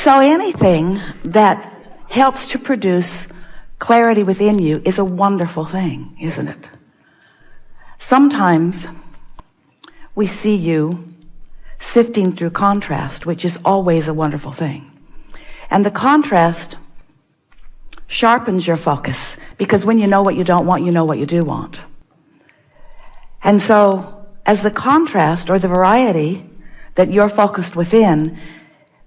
So anything that helps to produce clarity within you is a wonderful thing, isn't it? Sometimes we see you sifting through contrast, which is always a wonderful thing. And the contrast sharpens your focus, because when you know what you don't want, you know what you do want. And so as the contrast or the variety that you're focused within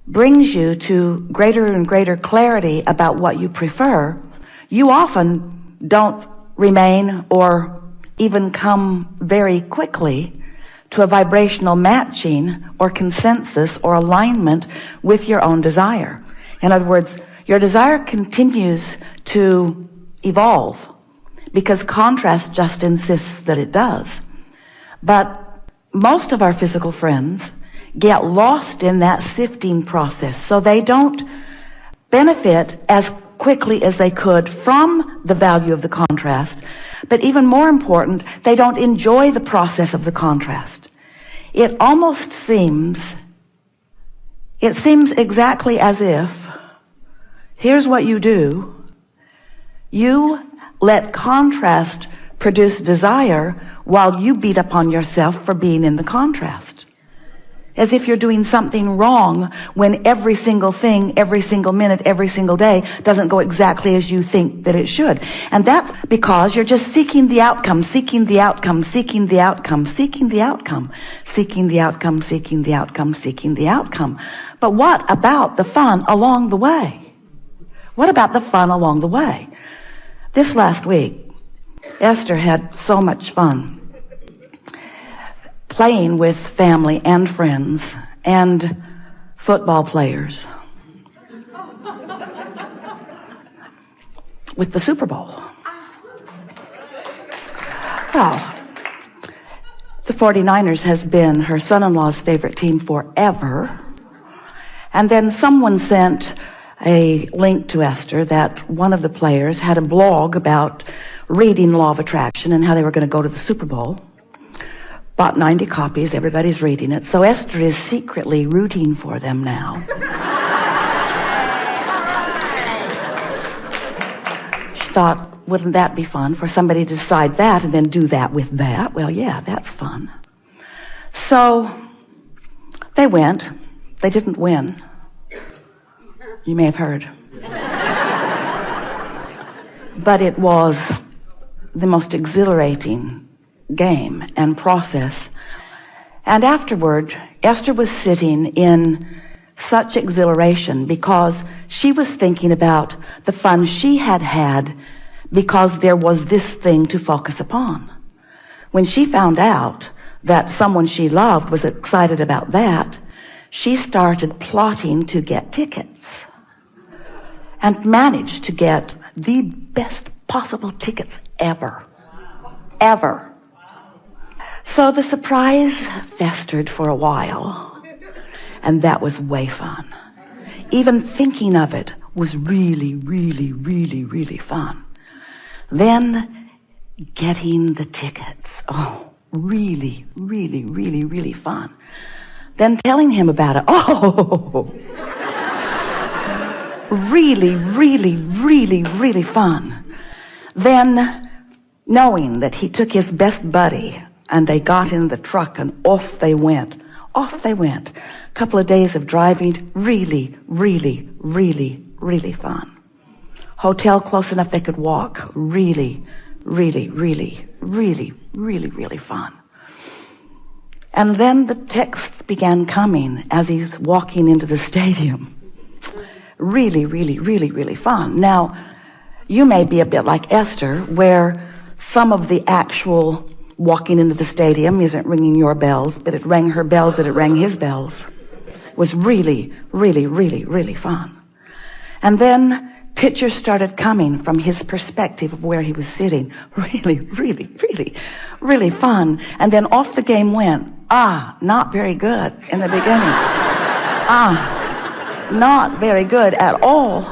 brings you to greater and greater clarity about what you prefer, you often don't remain or even come very quickly to a vibrational matching or consensus or alignment with your own desire. In other words, your desire continues to evolve because contrast just insists that it does. But most of our physical friends get lost in that sifting process, so they don't benefit as quickly as they could from the value of the contrast. But even more important, they don't enjoy the process of the contrast. It almost seems exactly as if, here's what you do. You let contrast produce desire while you beat upon yourself for being in the contrast. As if you're doing something wrong when every single thing, every single minute, every single day doesn't go exactly as you think that it should. And that's because you're just seeking the outcome, seeking the outcome, seeking the outcome, seeking the outcome, seeking the outcome, seeking the outcome, seeking the outcome. But what about the fun along the way? What about the fun along the way? This last week, Esther had so much fun playing with family and friends and football players with the Super Bowl. Well, the 49ers has been her son-in-law's favorite team forever. And then someone sent a link to Esther that one of the players had a blog about reading Law of Attraction and how they were going to go to the Super Bowl. Bought 90 copies, everybody's reading it. So Esther is secretly rooting for them now. She thought, wouldn't that be fun for somebody to decide that and then do that with that? Well, yeah, that's fun. So they went. They didn't win. You may have heard. But it was the most exhilarating game and process. And afterward, Esther was sitting in such exhilaration because she was thinking about the fun she had had because there was this thing to focus upon. When she found out that someone she loved was excited about that, she started plotting to get tickets and managed to get the best possible tickets ever. Ever. So the surprise festered for a while, and that was way fun. Even thinking of it was really, really, really, really fun. Then getting the tickets, really, really, really, really fun. Then telling him about it, really, really, really, really fun. Then knowing that he took his best buddy and they got in the truck and off they went. Off they went. A couple of days of driving, really, really, really, really fun. Hotel close enough they could walk. Really, really, really, really, really, really fun. And then the texts began coming as he's walking into the stadium. Really, really, really, really fun. Now, you may be a bit like Esther, where some of the actual walking into the stadium isn't ringing your bells, but it rang her bells that it rang his bells. It was really, really, really, really fun. And then pictures started coming from his perspective of where he was sitting. Really, really, really, really fun. And then off the game went. Not very good in the beginning. Not very good at all.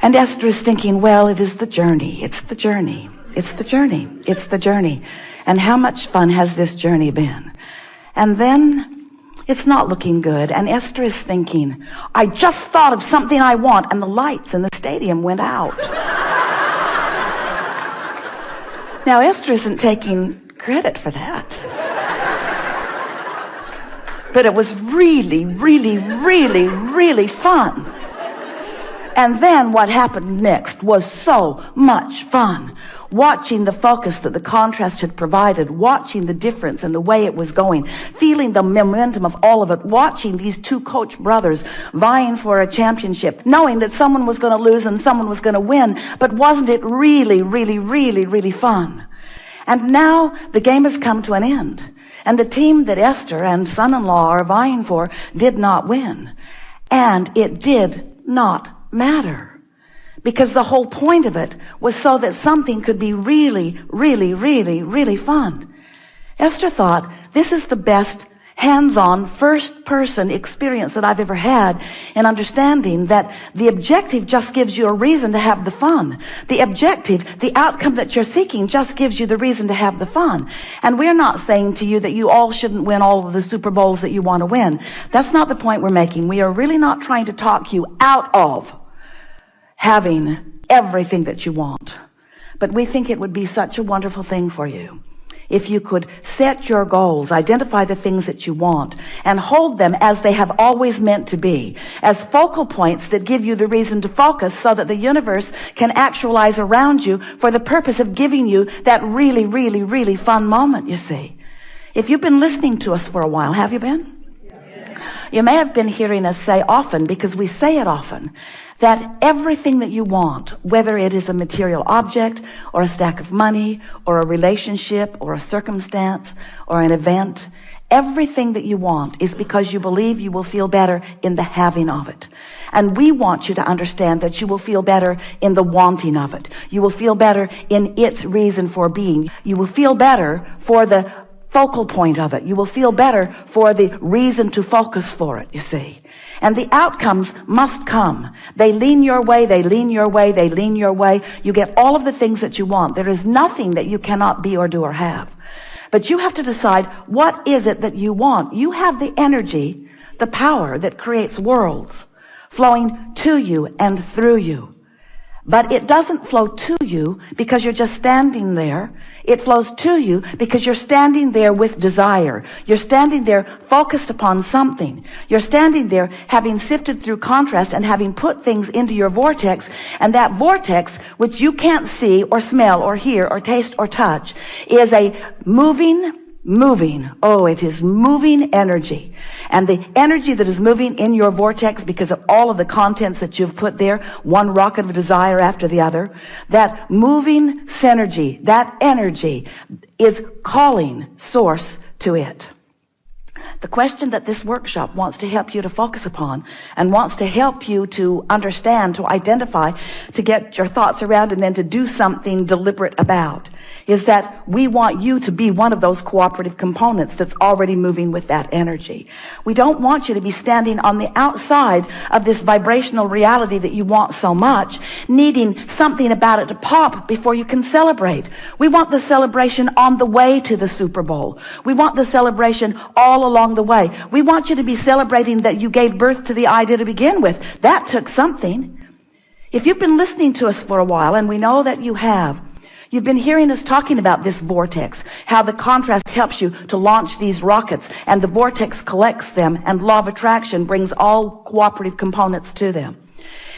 And Esther is thinking, well, it is the journey. It's the journey. It's the journey. It's the journey. And how much fun has this journey been? And then It's not looking good. And Esther is thinking, I just thought of something I want, and the lights in the stadium went out. Now, Esther isn't taking credit for that. But it was really, really, really, really fun. And then what happened next was so much fun. Watching the focus that the contrast had provided, watching the difference in the way it was going, feeling the momentum of all of it, watching these two coach brothers vying for a championship, knowing that someone was going to lose and someone was going to win. But wasn't it really, really, really, really fun? And now the game has come to an end. And the team that Esther and son-in-law are vying for did not win. And it did not matter. Because the whole point of it was so that something could be really, really, really, really fun. Esther thought, this is the best hands-on, first-person experience that I've ever had in understanding that the objective just gives you a reason to have the fun. The objective, the outcome that you're seeking, just gives you the reason to have the fun. And we're not saying to you that you all shouldn't win all of the Super Bowls that you want to win. That's not the point we're making. We are really not trying to talk you out of having everything that you want. But we think it would be such a wonderful thing for you if you could set your goals, identify the things that you want, and hold them as they have always meant to be, as focal points that give you the reason to focus so that the universe can actualize around you for the purpose of giving you that really, really, really fun moment, you see. If you've been listening to us for a while, have you been? You may have been hearing us say often, because we say it often, that everything that you want, whether it is a material object or a stack of money or a relationship or a circumstance or an event, everything that you want is because you believe you will feel better in the having of it. And we want you to understand that you will feel better in the wanting of it. You will feel better in its reason for being. You will feel better for the focal point of it. You will feel better for the reason to focus for it, you see. And the outcomes must come. They lean your way, they lean your way, they lean your way. You get all of the things that you want. There is nothing that you cannot be or do or have. But you have to decide, what is it that you want? You have the energy, the power that creates worlds flowing to you and through you. But it doesn't flow to you because you're just standing there. It flows to you because you're standing there with desire. You're standing there focused upon something. You're standing there having sifted through contrast and having put things into your vortex. And that vortex, which you can't see or smell or hear or taste or touch, is a moving, it is moving energy. And the energy that is moving in your vortex because of all of the contents that you've put there, one rocket of desire after the other, that moving synergy, that energy is calling source to it. The question that this workshop wants to help you to focus upon and wants to help you to understand, to identify, to get your thoughts around and then to do something deliberate about is that we want you to be one of those cooperative components that's already moving with that energy. We don't want you to be standing on the outside of this vibrational reality that you want so much, needing something about it to pop before you can celebrate. We want the celebration on the way to the Super Bowl. We want the celebration all along the way. We want you to be celebrating that you gave birth to the idea to begin with. That took something. If you've been listening to us for a while, and we know that you have, you've been hearing us talking about this vortex, how the contrast helps you to launch these rockets, and the vortex collects them, and law of attraction brings all cooperative components to them.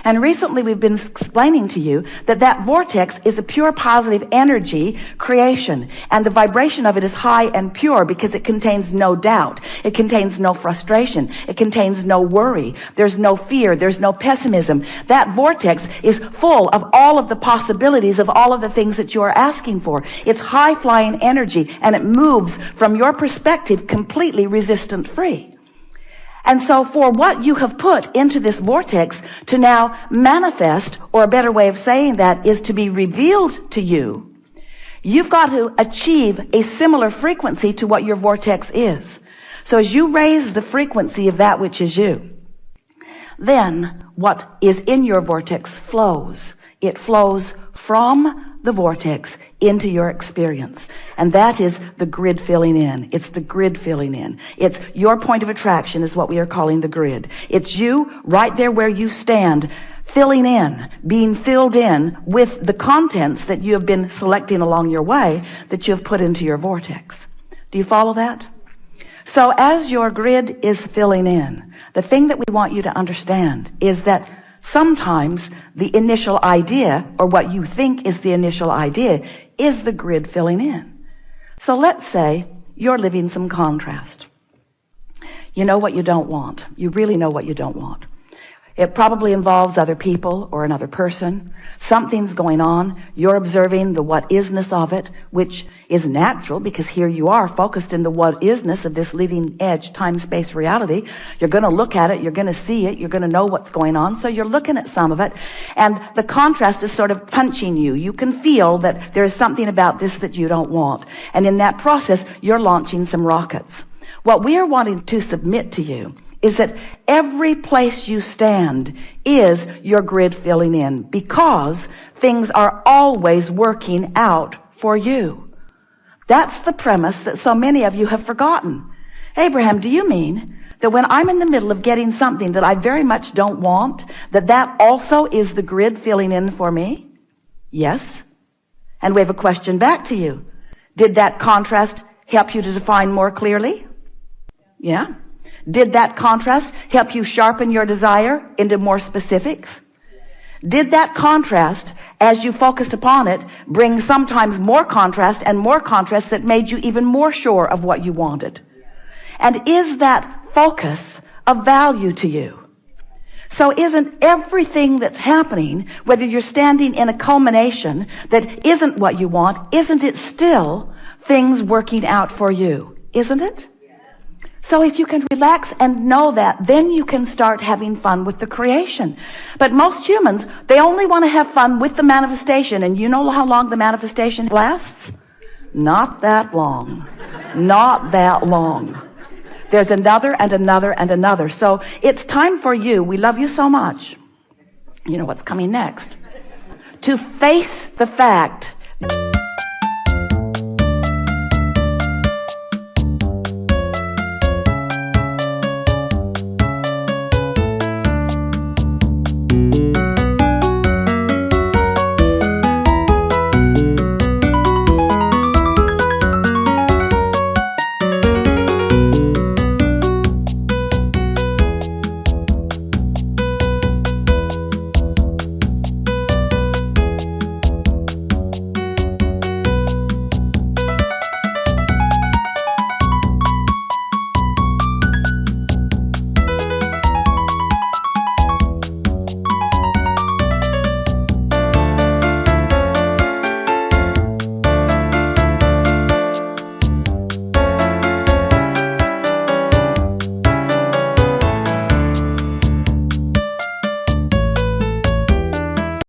And recently we've been explaining to you that that vortex is a pure positive energy creation. And the vibration of it is high and pure because it contains no doubt. It contains no frustration. It contains no worry. There's no fear. There's no pessimism. That vortex is full of all of the possibilities of all of the things that you are asking for. It's high-flying energy, and it moves from your perspective completely resistant-free. And so for what you have put into this vortex to now manifest, or a better way of saying that is to be revealed to you, you've got to achieve a similar frequency to what your vortex is. So as you raise the frequency of that which is you, then what is in your vortex flows. It flows from the vortex into your experience. And that is the grid filling in. It's the grid filling in. It's your point of attraction is what we are calling the grid. It's you right there where you stand, filling in, being filled in with the contents that you have been selecting along your way that you have put into your vortex. Do you follow that? So as your grid is filling in, the thing that we want you to understand is that sometimes the initial idea, or what you think is the initial idea, is the grid filling in. So let's say you're living some contrast. You know what you don't want. You really know what you don't want. It probably involves other people or another person. Something's going on. You're observing the what-isness of it, which is natural because here you are focused in the what-isness of this leading edge time-space reality. You're going to look at it. You're going to see it. You're going to know what's going on. So you're looking at some of it. And the contrast is sort of punching you. You can feel that there is something about this that you don't want. And in that process, you're launching some rockets. What we are wanting to submit to you is that every place you stand is your grid filling in, because things are always working out for you. That's the premise that so many of you have forgotten. Abraham, do you mean that when I'm in the middle of getting something that I very much don't want, that also is the grid filling in for me? Yes. And we have a question back to you. Did that contrast help you to define more clearly? Yeah. Did that contrast help you sharpen your desire into more specifics? Did that contrast, as you focused upon it, bring sometimes more contrast that made you even more sure of what you wanted? And is that focus of value to you? So isn't everything that's happening, whether you're standing in a culmination that isn't what you want, isn't it still things working out for you? Isn't it? So if you can relax and know that, then you can start having fun with the creation. But most humans, they only want to have fun with the manifestation. And you know how long the manifestation lasts? Not that long. Not that long. There's another and another and another. So it's time for you, we love you so much, you know what's coming next, to face the fact